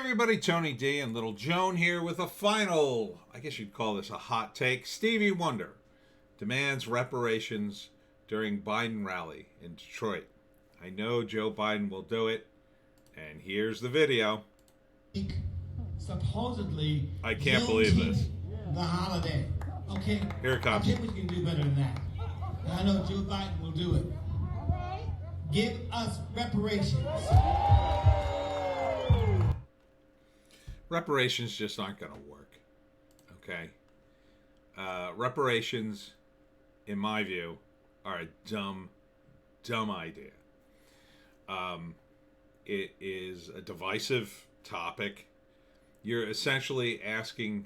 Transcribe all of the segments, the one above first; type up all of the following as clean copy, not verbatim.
everybody, Tony D and Little Joan here with a final, I guess you'd call this a hot take. Stevie Wonder demands reparations during Biden rally in Detroit. I know Joe Biden will do it, and here's the video. Supposedly, I can't believe this. The holiday. Okay. Here it comes. I think we can do better than that. And I know Joe Biden will do it. Give us reparations. Reparations just aren't going to work. Okay? Reparations, in my view, are a dumb idea. It is a divisive topic. You're essentially asking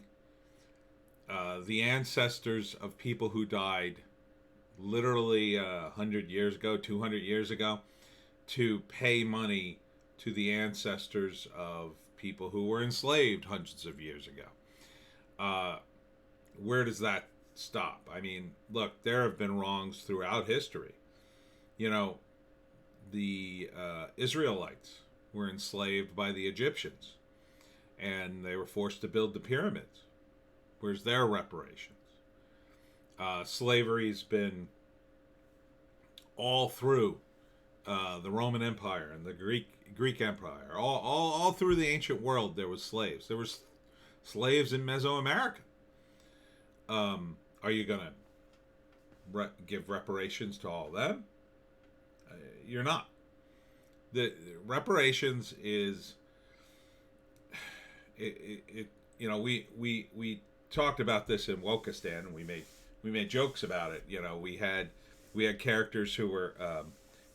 the ancestors of people who died literally 100 years ago, 200 years ago, to pay money to the ancestors of people who were enslaved hundreds of years ago. Where does that stop? I mean, look, there have been wrongs throughout history. You know, the Israelites were enslaved by the Egyptians, and they were forced to build the pyramids. Where's their reparations? Slavery's been all through the Roman Empire and the Greek Empire. All through the ancient world, there was slaves. There was slaves in Mesoamerica. Are you going to give reparations to all of them? You're not. The reparations is it you know, we talked about this in Wokistan, and we made jokes about it. You know, we had characters who were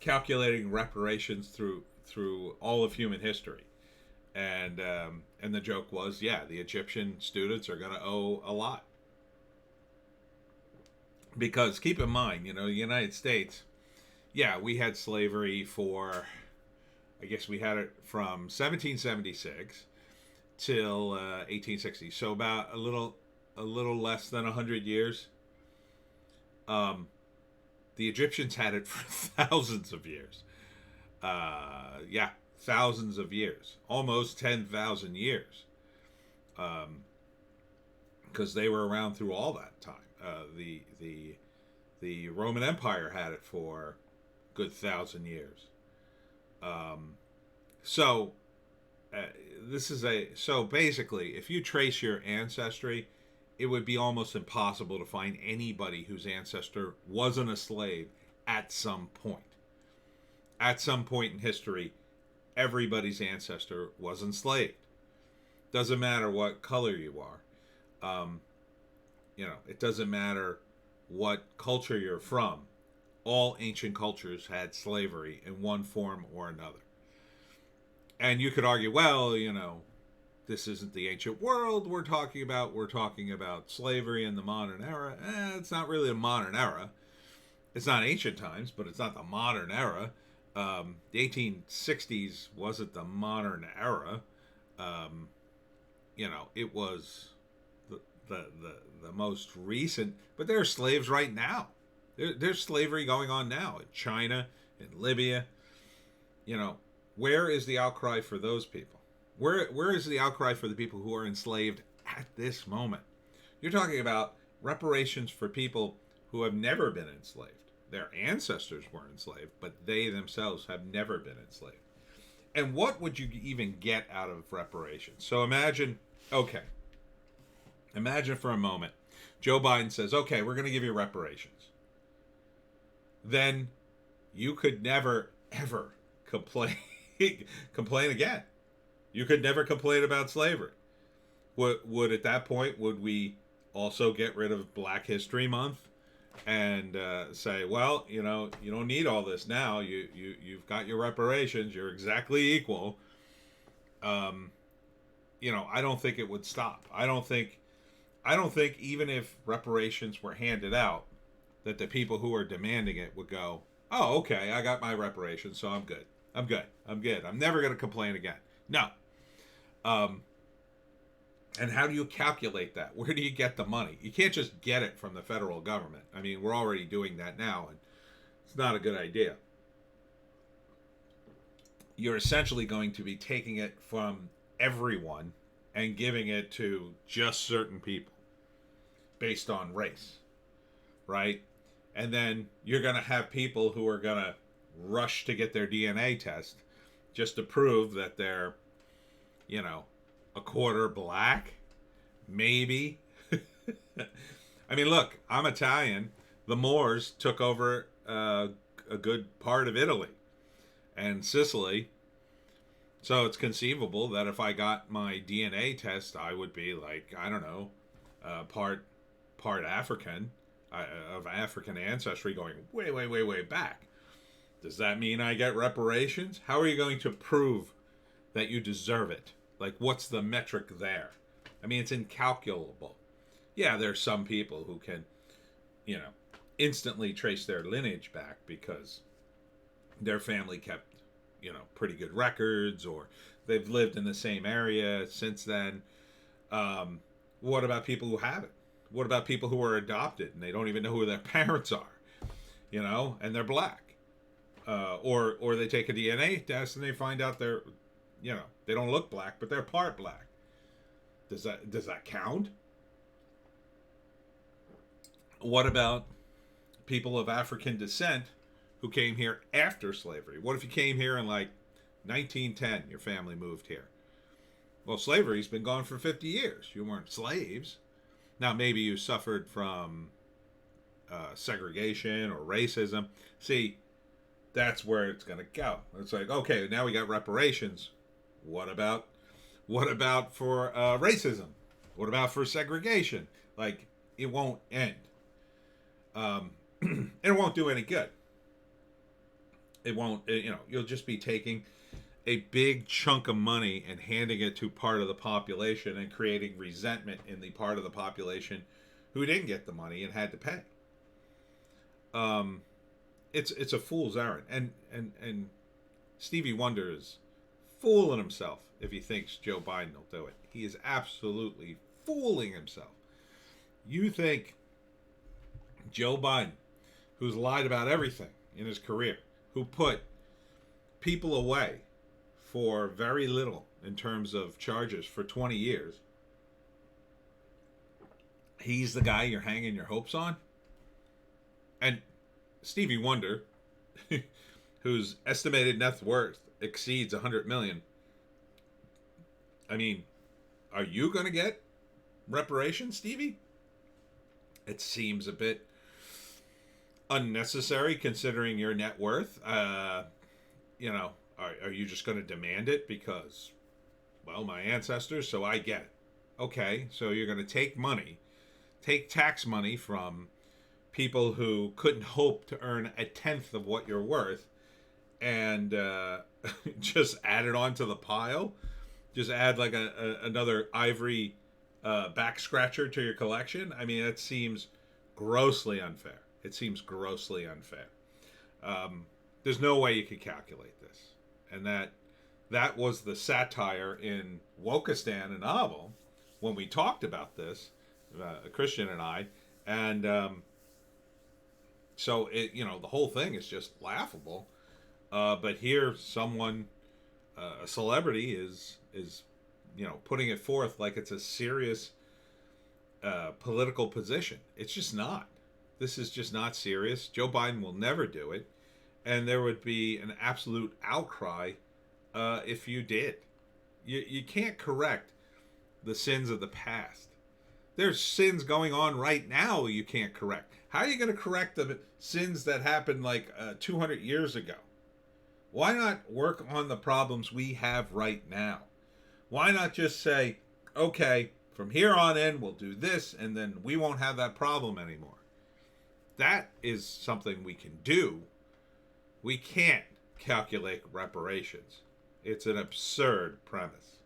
calculating reparations through all of human history, and the joke was, yeah, the Egyptian students are going to owe a lot, because keep in mind, you know, the United States, yeah, we had slavery for, I guess we had it from 1776 till 1860, so about a little less than 100 years. The Egyptians had it for thousands of years. Yeah, thousands of years, almost 10,000 years, because they were around through all that time. The Roman Empire had it for a good 1,000 years. So basically, if you trace your ancestry, it would be almost impossible to find anybody whose ancestor wasn't a slave at some point. At some point in history, everybody's ancestor was enslaved. Doesn't matter what color you are. You know, it doesn't matter what culture you're from. All ancient cultures had slavery in one form or another. And you could argue, well, you know, this isn't the ancient world we're talking about slavery in the modern era. It's not really a modern era. It's not ancient times, but it's not the modern era. The 1860s wasn't the modern era. You know, it was the most recent, but there are slaves right now. There's slavery going on now in China, in Libya. You know, where is the outcry for those people? Where is the outcry for the people who are enslaved at this moment? You're talking about reparations for people who have never been enslaved. Their ancestors were enslaved, but they themselves have never been enslaved. And what would you even get out of reparations? So imagine for a moment, Joe Biden says, okay, we're going to give you reparations. Then you could never, ever complain again. You could never complain about slavery. Would at that point, would we also get rid of Black History Month and say, well, you know, you don't need all this now. You've got your reparations. You're exactly equal. You know, I don't think it would stop. I don't think even if reparations were handed out, that the people who are demanding it would go, oh, okay, I got my reparations, so I'm good. I'm never going to complain again. No. And how do you calculate that? Where do you get the money? You can't just get it from the federal government. I mean, we're already doing that now, and it's not a good idea. You're essentially going to be taking it from everyone and giving it to just certain people based on race, right? And then you're going to have people who are going to rush to get their DNA test just to prove that they're, you know, a quarter black, maybe. I mean, look, I'm Italian. The Moors took over a good part of Italy and Sicily. So it's conceivable that if I got my DNA test, I would be like, I don't know, part African, of African ancestry going way, way, way, way back. Does that mean I get reparations? How are you going to prove that you deserve it? Like, what's the metric there? I mean, it's incalculable. Yeah, there's some people who can, you know, instantly trace their lineage back because their family kept, you know, pretty good records, or they've lived in the same area since then. What about people who haven't? What about people who are adopted and they don't even know who their parents are, you know, and they're black? Or they take a DNA test and they find out they're, you know, they don't look black, but they're part black. Does that count? What about people of African descent who came here after slavery? What if you came here in like 1910, your family moved here? Well, slavery's been gone for 50 years. You weren't slaves. Now, maybe you suffered from segregation or racism. See, that's where it's going to go. It's like, okay, now we got reparations. What about for racism? What about for segregation? Like, it won't end. It won't do any good. It won't, you know, you'll just be taking a big chunk of money and handing it to part of the population and creating resentment in the part of the population who didn't get the money and had to pay. It's a fool's errand. And Stevie Wonder is fooling himself if he thinks Joe Biden will do it. He is absolutely fooling himself. You think Joe Biden, who's lied about everything in his career, who put people away for very little in terms of charges for 20 years, he's the guy you're hanging your hopes on? And Stevie Wonder, whose estimated net worth exceeds 100 million, I mean, are you going to get reparations, Stevie? It seems a bit unnecessary considering your net worth. You know, are you just going to demand it because, well, my ancestors, so I get it? Okay, so you're going to take tax money from people who couldn't hope to earn a tenth of what you're worth, and just add it onto the pile? Just add like another ivory back scratcher to your collection? I mean, that seems grossly unfair. It seems grossly unfair. There's no way you could calculate this. And that was the satire in Wokistan, a novel, when we talked about this, Christian and I. And so, you know, the whole thing is just laughable. But here, someone, a celebrity, is you know, putting it forth like it's a serious political position. It's just not. This is just not serious. Joe Biden will never do it. And there would be an absolute outcry if you did. You can't correct the sins of the past. There's sins going on right now you can't correct. How are you going to correct the sins that happened like 200 years ago? Why not work on the problems we have right now? Why not just say, okay, from here on in, we'll do this, and then we won't have that problem anymore? That is something we can do. We can't calculate reparations. It's an absurd premise.